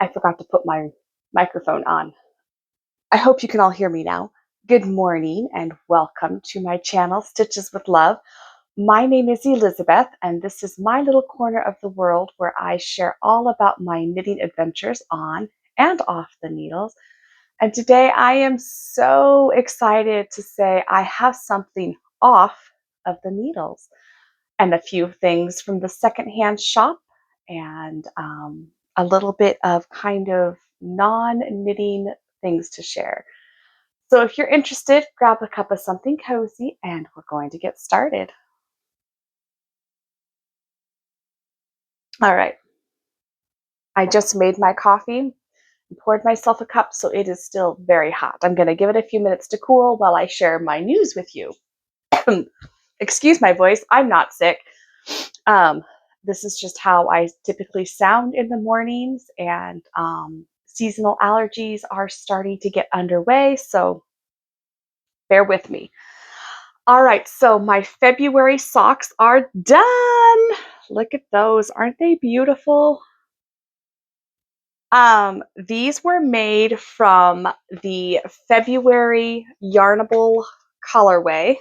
I forgot to put my microphone on. I hope you can all hear me now. Good morning and welcome to my channel, Stitches with Love. My name is Elizabeth, and this is my little corner of the world where I share all about my knitting adventures on and off the needles. And today I am so excited to say I have something off of the needles and a few things from the secondhand shop and a little bit of kind of non-knitting things to share. So if you're interested, grab a cup of something cozy and we're going to get started. All right. I just made my coffee and poured myself a cup, so it is still very hot. I'm going to give it a few minutes to cool while I share my news with you. Excuse my voice. I'm not sick. This is just how I typically sound in the mornings, and seasonal allergies are starting to get underway, so bear with me. All right, so my February socks are done. Look at those. Aren't they beautiful? These were made from the February Yarnable colorway.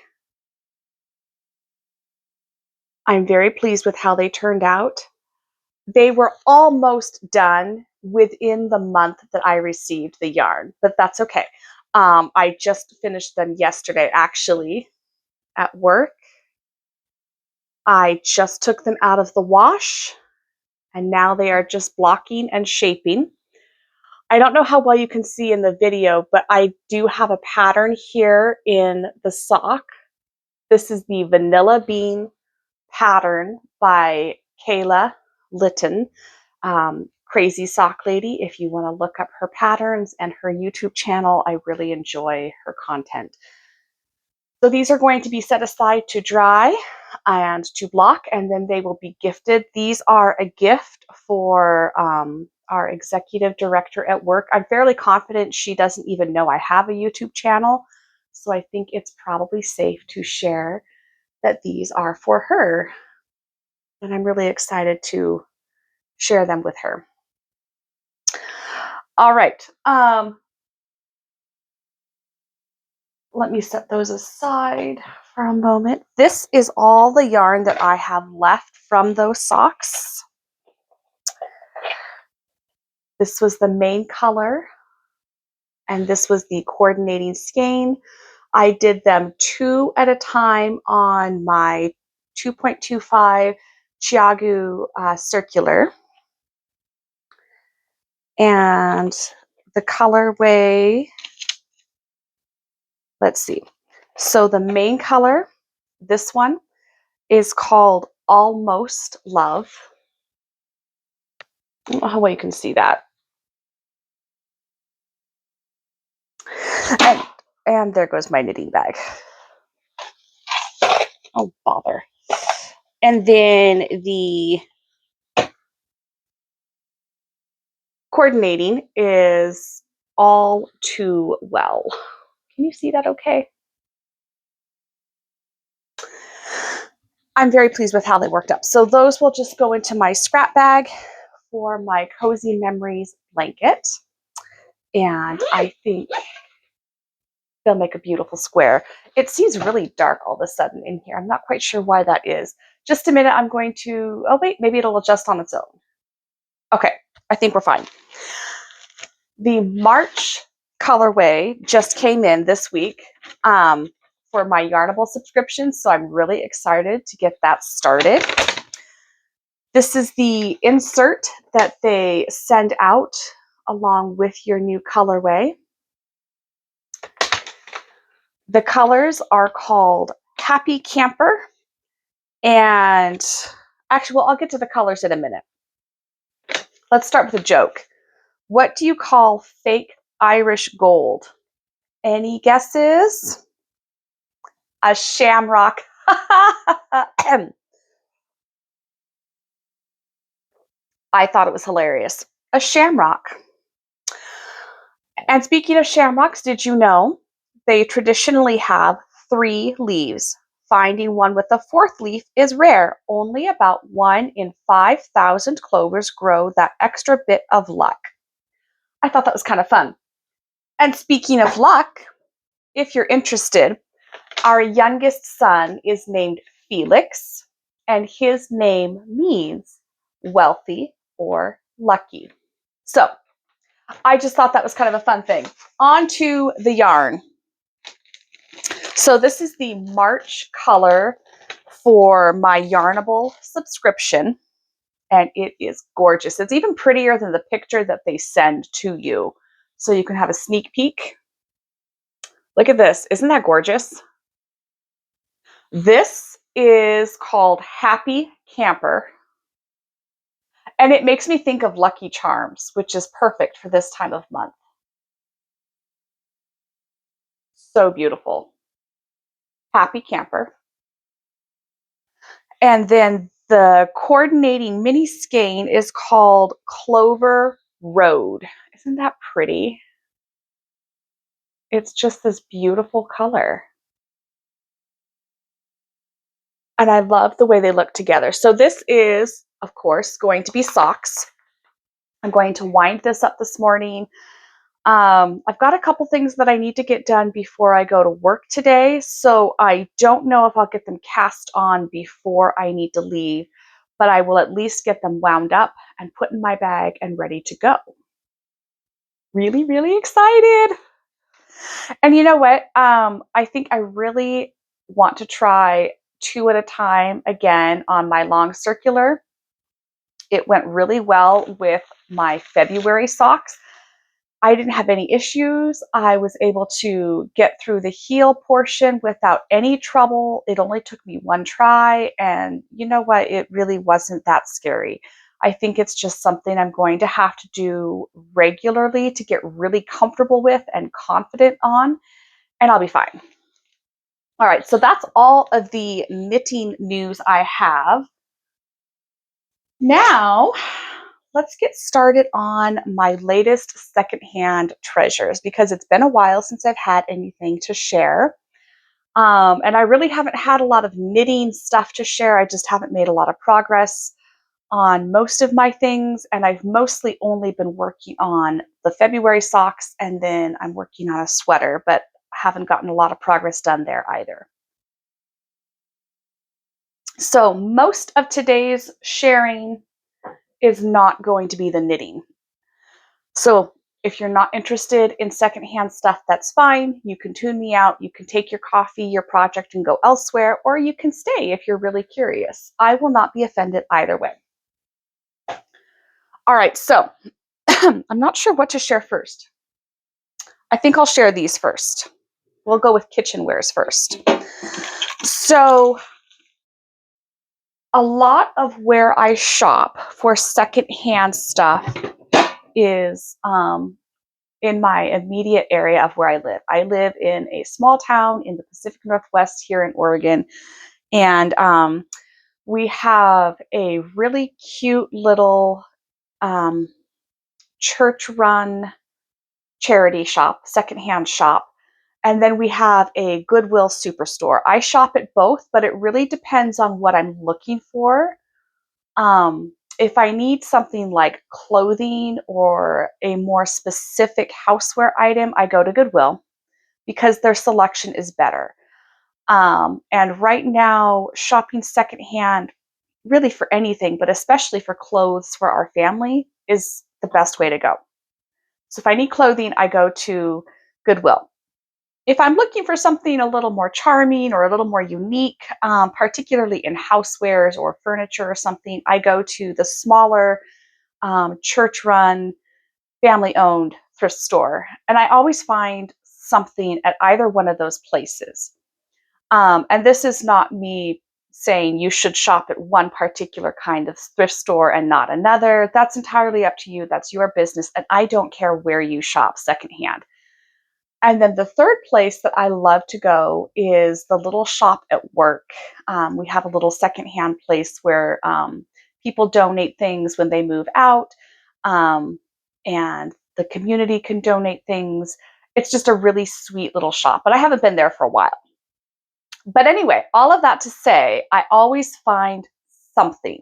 I'm very pleased with how they turned out. They were almost done within the month that I received the yarn, but that's okay. I just finished them yesterday, actually, at work. I just took them out of the wash, and now they are just blocking and shaping. I don't know how well you can see in the video, but I do have a pattern here in the sock. This is the Vanilla Bean pattern by Kayla Litton. Crazy Sock Lady. If you want to look up her patterns and her YouTube channel, I really enjoy her content. So these are going to be set aside to dry and to block, and then they will be gifted. These are a gift for our executive director at work. I'm fairly confident she doesn't even know I have a YouTube channel, so I think it's probably safe to share that these are for her, and I'm really excited to share them with her. All right. Let me set those aside for a moment. This is all the yarn that I have left from those socks. This was the main color, and this was the coordinating skein. I did them 2 at a time on my 2.25 Chiagu circular. And the colorway, let's see. So the main color, this one, is called Almost Love. I don't know how well you can see that. And there goes my knitting bag. Oh, bother. And then the coordinating is All Too Well. Can you see that okay? I'm very pleased with how they worked up. So those will just go into my scrap bag for my Cozy Memories blanket. And I think they'll make a beautiful square. It seems really dark all of a sudden in here. I'm not quite sure why that is. Just a minute, I'm going to, oh wait, maybe it'll adjust on its own. Okay, I think we're fine. The March colorway just came in this week for my Yarnable subscription, so I'm really excited to get that started. This is the insert that they send out along with your new colorway. The colors are called Happy Camper, and actually, well, I'll get to the colors in a minute. Let's start with a joke. What do you call fake Irish gold? Any guesses? A shamrock. I thought it was hilarious. A shamrock. And speaking of shamrocks, did you know they traditionally have 3 leaves? Finding one with a 4th leaf is rare. Only about 1 in 5,000 clovers grow that extra bit of luck. I thought that was kind of fun. And speaking of luck, if you're interested, our youngest son is named Felix, and his name means wealthy or lucky. So I just thought that was kind of a fun thing. On to the yarn. So this is the March color for my Yarnable subscription, and it is gorgeous. It's even prettier than the picture that they send to you, so you can have a sneak peek. Look at this. Isn't that gorgeous? This is called Happy Camper, and it makes me think of Lucky Charms, which is perfect for this time of month. So beautiful. Happy Camper. And then the coordinating mini skein is called Clover Road. Isn't that pretty? It's just this beautiful color. And I love the way they look together. So this is, of course, going to be socks. I'm going to wind this up this morning. I've got a couple things that I need to get done before I go to work today, so I don't know if I'll get them cast on before I need to leave, but I will at least get them wound up and put in my bag and ready to go. Really, really excited. And you know what? I think I really want to try 2 at a time again on my long circular. It went really well with my February socks. I didn't have any issues. I was able to get through the heel portion without any trouble. It only took me 1 try, and you know what? It really wasn't that scary. I think it's just something I'm going to have to do regularly to get really comfortable with and confident on, and I'll be fine. All right, so that's all of the knitting news I have. Now, let's get started on my latest secondhand treasures because it's been a while since I've had anything to share. And I really haven't had a lot of knitting stuff to share. I just haven't made a lot of progress on most of my things. And I've mostly only been working on the February socks, and then I'm working on a sweater, but haven't gotten a lot of progress done there either. So most of today's sharing is not going to be the knitting. So if you're not interested in secondhand stuff, that's fine. You can tune me out. You can take your coffee, your project, and go elsewhere, or you can stay if you're really curious. I will not be offended either way. All right, so I'm not sure what to share first. I think I'll share these first. We'll go with kitchenwares first. So a lot of where I shop for secondhand stuff is in my immediate area of where I live. I live in a small town in the Pacific Northwest here in Oregon, and we have a really cute little church-run charity shop, secondhand shop, and then we have a Goodwill Superstore. I shop at both, but it really depends on what I'm looking for. If I need something like clothing or a more specific houseware item, I go to Goodwill because their selection is better. And right now, shopping secondhand, really for anything, but especially for clothes for our family, is the best way to go. So if I need clothing, I go to Goodwill. If I'm looking for something a little more charming or a little more unique, particularly in housewares or furniture or something, I go to the smaller church-run, family-owned thrift store. And I always find something at either one of those places. And this is not me saying you should shop at one particular kind of thrift store and not another. That's entirely up to you. That's your business. And I don't care where you shop secondhand. And then the third place that I love to go is the little shop at work. We have a little secondhand place where people donate things when they move out, and the community can donate things. It's just a really sweet little shop, but I haven't been there for a while. But anyway, all of that to say, I always find something.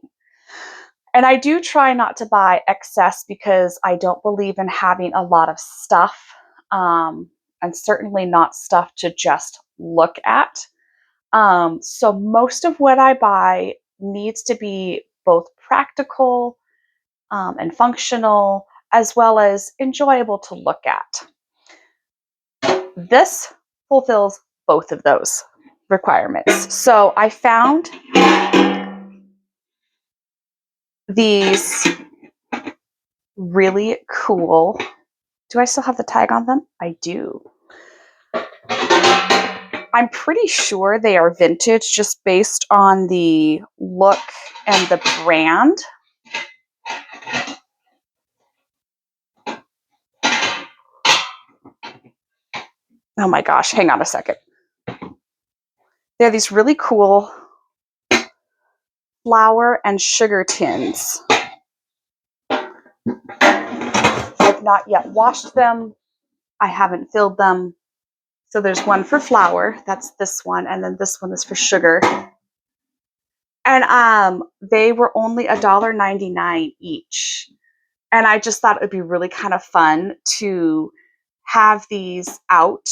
And I do try not to buy excess because I don't believe in having a lot of stuff, and certainly not stuff to just look at. So most of what I buy needs to be both practical, and functional, as well as enjoyable to look at. This fulfills both of those requirements. So I found these really cool. Do I still have the tag on them? I do. I'm pretty sure they are vintage just based on the look and the brand. Oh my gosh, hang on a second. They're these really cool flour and sugar tins. I've not yet washed them. I haven't filled them. So there's one for flour, that's this one, and then this one is for sugar. And they were only $1.99 each. And I just thought it would be really kind of fun to have these out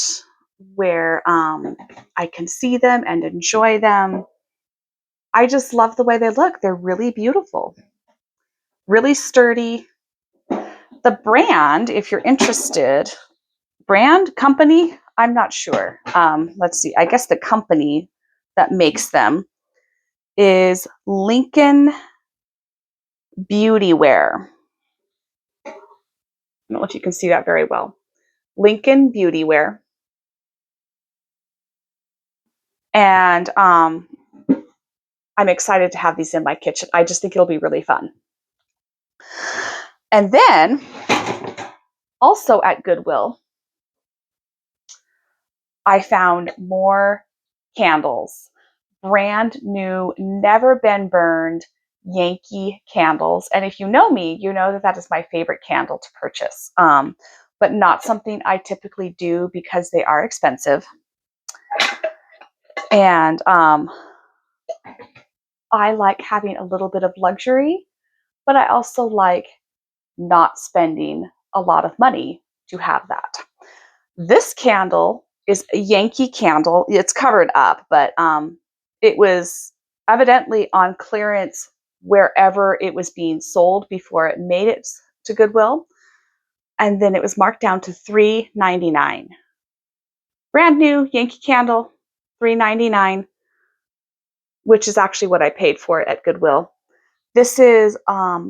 where I can see them and enjoy them. I just love the way they look. They're really beautiful, really sturdy. The brand, if you're interested, brand, company, I'm not sure. Let's see, I guess the company that makes them is Lincoln Beauty Wear. I don't know if you can see that very well. Lincoln Beauty Wear. And I'm excited to have these in my kitchen. I just think it'll be really fun. And then also at Goodwill, I found more candles, brand new, never been burned Yankee candles. And if you know me, you know that that is my favorite candle to purchase, but not something I typically do because they are expensive. And I like having a little bit of luxury, but I also like not spending a lot of money to have that. This candle is a Yankee candle. It's covered up, but it was evidently on clearance wherever it was being sold before it made it to Goodwill. And then it was marked down to $3.99. Brand new Yankee candle, $3.99, which is actually what I paid for it at Goodwill. This is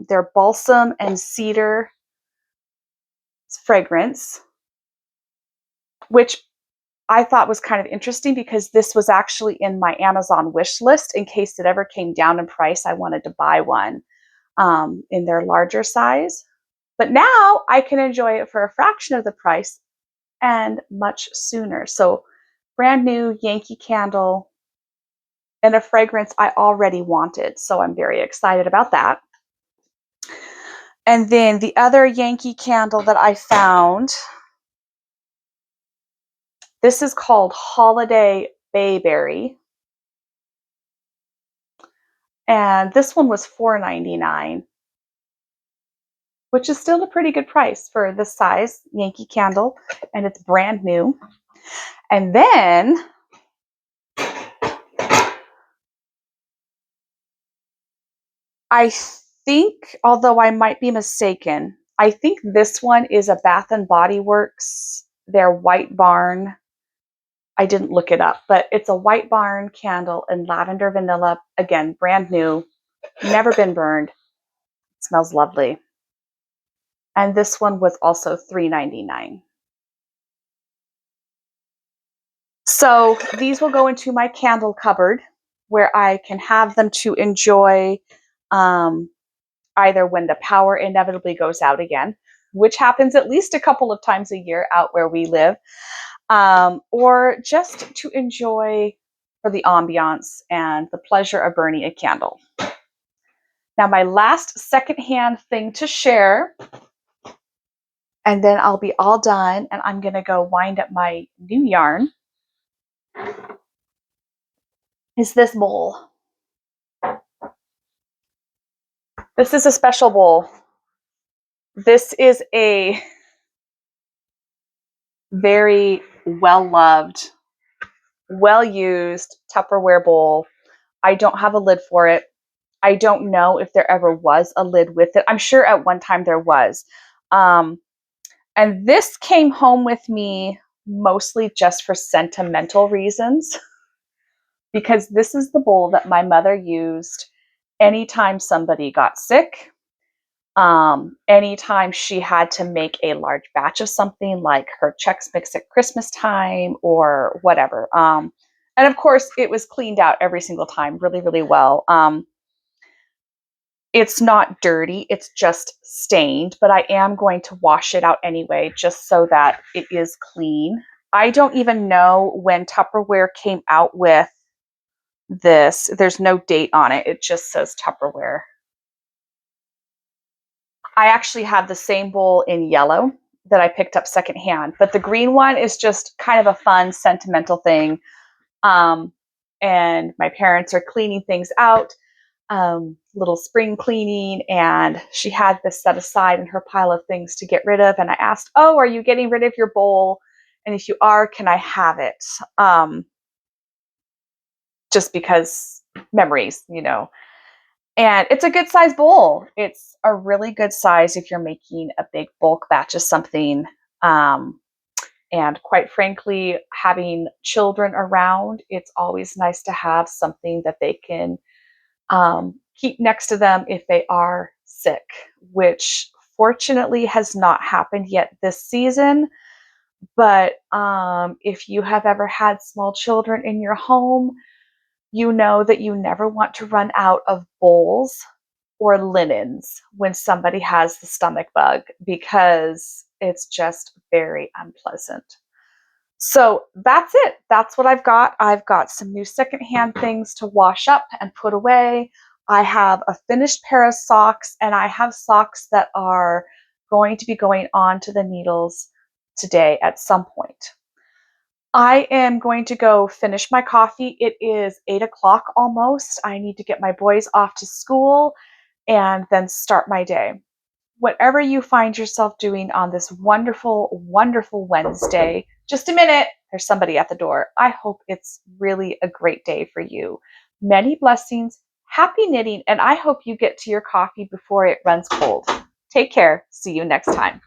their balsam and cedar fragrance, which I thought was kind of interesting because this was actually in my Amazon wish list in case it ever came down in price. I wanted to buy one in their larger size. But now I can enjoy it for a fraction of the price and much sooner. So brand new Yankee candle and a fragrance I already wanted. So I'm very excited about that. And then the other Yankee candle that I found, this is called Holiday Bayberry. And this one was $4.99, which is still a pretty good price for this size Yankee candle. And it's brand new. And then I think, although I might be mistaken, I think this one is a Bath and Body Works, their White Barn. I didn't look it up, but it's a White Barn candle in lavender vanilla. Again, brand new, never been burned. It smells lovely. And this one was also $3.99. So these will go into my candle cupboard where I can have them to enjoy either when the power inevitably goes out again, which happens at least a couple of times a year out where we live, or just to enjoy for the ambiance and the pleasure of burning a candle. Now, my last secondhand thing to share, and then I'll be all done and I'm going to go wind up my new yarn, is this bowl. This is a special bowl. This is a very well-loved, well-used Tupperware bowl. I don't have a lid for it. I don't know if there ever was a lid with it. I'm sure at one time there was. And this came home with me mostly just for sentimental reasons, because this is the bowl that my mother used anytime somebody got sick, anytime she had to make a large batch of something like her Chex Mix at Christmas time or whatever. And of course, it was cleaned out every single time really, really well. It's not dirty, it's just stained, but I am going to wash it out anyway, just so that it is clean. I don't even know when Tupperware came out with this. There's no date on it. It just says Tupperware. I actually have the same bowl in yellow that I picked up secondhand, but the green one is just kind of a fun, sentimental thing. And my parents are cleaning things out, little spring cleaning, and she had this set aside in her pile of things to get rid of. And I asked, "Oh, are you getting rid of your bowl? And if you are, can I have it?" Just because memories, you know. And it's a good size bowl. It's a really good size if you're making a big bulk batch of something. And quite frankly, having children around, it's always nice to have something that they can keep next to them if they are sick, which fortunately has not happened yet this season. But if you have ever had small children in your home, you know that you never want to run out of bowls or linens when somebody has the stomach bug, because it's just very unpleasant. So that's it. That's what I've got. I've got some new secondhand things to wash up and put away. I have a finished pair of socks, and I have socks that are going to be going on to the needles today at some point. I am going to go finish my coffee. It is 8 o'clock almost. I need to get my boys off to school and then start my day. Whatever you find yourself doing on this wonderful, wonderful Wednesday, just a minute, there's somebody at the door. I hope it's really a great day for you. Many blessings, happy knitting, and I hope you get to your coffee before it runs cold. Take care. See you next time.